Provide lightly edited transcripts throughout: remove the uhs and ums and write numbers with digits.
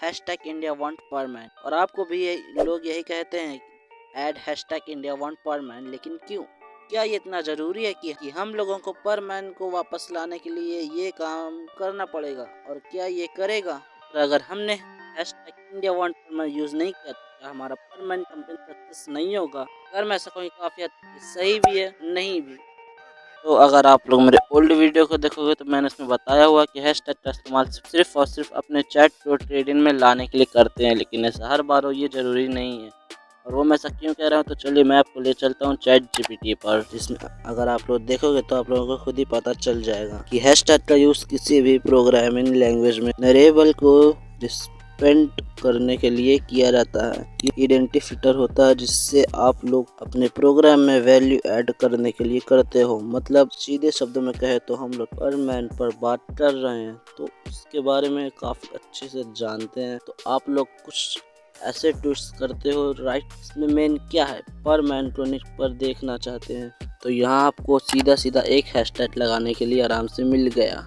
Hashtag India want पर man, और आपको भी लोग यही कहते हैं ऐड हैशटैग इंडिया वांट पर मैन, लेकिन क्यों? क्या ये इतना जरूरी है कि हम लोगों को पर मैन को वापस लाने के लिए ये काम करना पड़ेगा? और क्या ये करेगा? और अगर हमने हैशटैग इंडिया वांट पर मैन यूज नहीं किया तो क्या हमारा पर मैन कैंपेन सक्सेस नहीं होगा? अगर मैं ऐसा कोई काफी हद तक सही भी है, नहीं भी। तो अगर आप लोग मेरे ओल्ड वीडियो को देखोगे तो मैंने उसमें बताया हुआ कि हैशटैग का इस्तेमाल सिर्फ और सिर्फ अपने चैट को ट्रेडिंग में लाने के लिए करते हैं, लेकिन ऐसा हर बार हो ये ज़रूरी नहीं है। और वो मैं ऐसा क्यों कह रहा हूँ, तो चलिए मैं आपको ले चलता हूँ चैट जीपीटी पर, जिसमें अगर आप लोग देखोगे तो आप लोगों को खुद ही पता चल जाएगा कि हैशटैग का यूज़ किसी भी प्रोग्रामिंग लैंग्वेज में वेरिएबल को रिप्रेजेंट करने के लिए किया जाता है। ये आइडेंटिफायर होता है जिससे आप लोग अपने प्रोग्राम में वैल्यू ऐड करने के लिए करते हो। मतलब सीधे शब्दों में कहे तो हम लोग पर मैन पर बात कर रहे हैं तो उसके बारे में काफ़ी अच्छे से जानते हैं। तो आप लोग कुछ ऐसे ट्वीट्स करते हो, राइट? इसमें मेन क्या है, पर मैन टॉनिक पर देखना चाहते हैं तो यहाँ आपको सीधा सीधा एक हैशटैग लगाने के लिए आराम से मिल गया,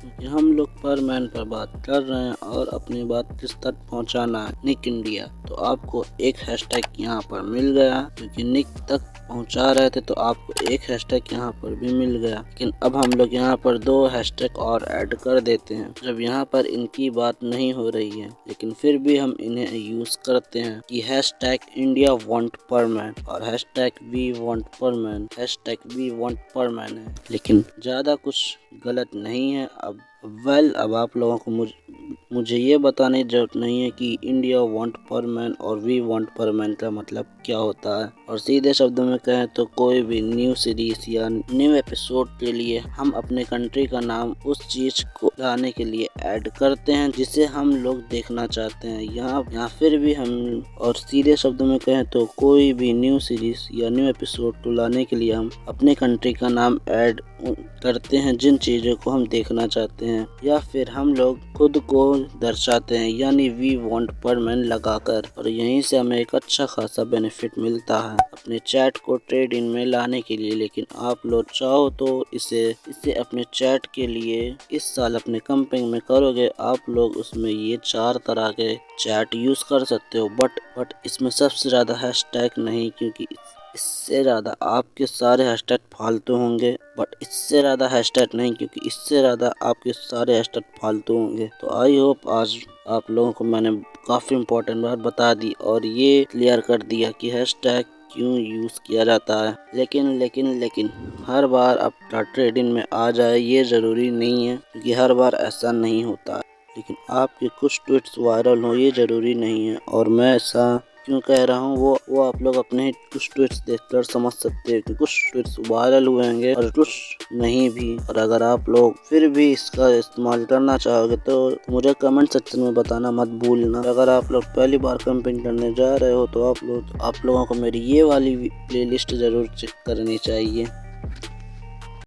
क्योंकि हम लोग पर मैन पर बात कर रहे हैं और अपनी बात किस तक पहुंचाना है, निक इंडिया। तो आपको एक हैशटैग यहाँ पर मिल गया, क्योंकि निक तक पहुंचा रहे थे तो आपको एक हैशटैग यहाँ पर भी मिल गया। लेकिन अब हम लोग यहाँ पर 2 हैशटैग और ऐड कर देते हैं, जब यहाँ पर इनकी बात नहीं हो रही है, लेकिन फिर भी हम इन्हें यूज करते हैं कि हैशटैग इंडिया वांट पर मैन और हैशटैग वी वांट पर मैन, हैशटैग वी वांट पर मैन है, लेकिन ज़्यादा कुछ गलत नहीं है। अब आप लोगों को मुझे ये बताने की जरूरत नहीं है कि इंडिया वांट पर मैन और वी वांट पर मैन का मतलब क्या होता है। और सीधे शब्दों में कहें तो कोई भी न्यू सीरीज या न्यू एपिसोड के लिए हम अपने कंट्री का नाम उस चीज को लाने के लिए ऐड करते हैं जिसे हम लोग देखना चाहते हैं। यहाँ फिर भी हम, और सीधे शब्दों में कहें तो कोई भी न्यू सीरीज या न्यू एपिसोड को लाने के लिए हम अपने कंट्री का नाम ऐड करते हैं जिन चीज़ों को हम देखना चाहते हैं, या फिर हम लोग खुद को दर्शाते हैं, यानी वी वांट पर मैन लगाकर। और यहीं से हमें एक अच्छा खासा बेनिफिट मिलता है अपने चैट को ट्रेड इन में लाने के लिए। लेकिन आप लोग चाहो तो इसे अपने चैट के लिए इस साल अपने कंपनी में करोगे, आप लोग उसमें ये 4 तरह के चैट यूज कर सकते हो। बट इसमें सबसे ज़्यादा हैशटैग नहीं, क्योंकि इससे ज़्यादा आपके सारे हैशटैग फालतू होंगे। बट इससे ज़्यादा हैशटैग नहीं, क्योंकि इससे ज़्यादा आपके सारे हैशटैग फालतू होंगे। तो आई होप आज आप लोगों को मैंने काफ़ी इम्पोर्टेंट बात बता दी और ये क्लियर कर दिया कि हैशटैग क्यों यूज़ किया जाता है। लेकिन हर बार आप ट्रेडिंग में आ जाए ये ज़रूरी नहीं है, क्योंकि हर बार ऐसा नहीं होता है। लेकिन आपके कुछ ट्वीट्स वायरल हो ये ज़रूरी नहीं है, और मैं ऐसा क्यों कह रहा हूँ वो आप लोग अपने कुछ ट्वीट्स देखकर समझ सकते हैं कि कुछ ट्वीट्स वायरल हुए होंगे और कुछ नहीं भी। और अगर आप लोग फिर भी इसका इस्तेमाल करना चाहोगे तो मुझे कमेंट सेक्शन में बताना मत भूलना। अगर आप लोग पहली बार कैंपेन करने जा रहे हो तो आप लोगों को मेरी ये वाली प्लेलिस्ट ज़रूर चेक करनी चाहिए।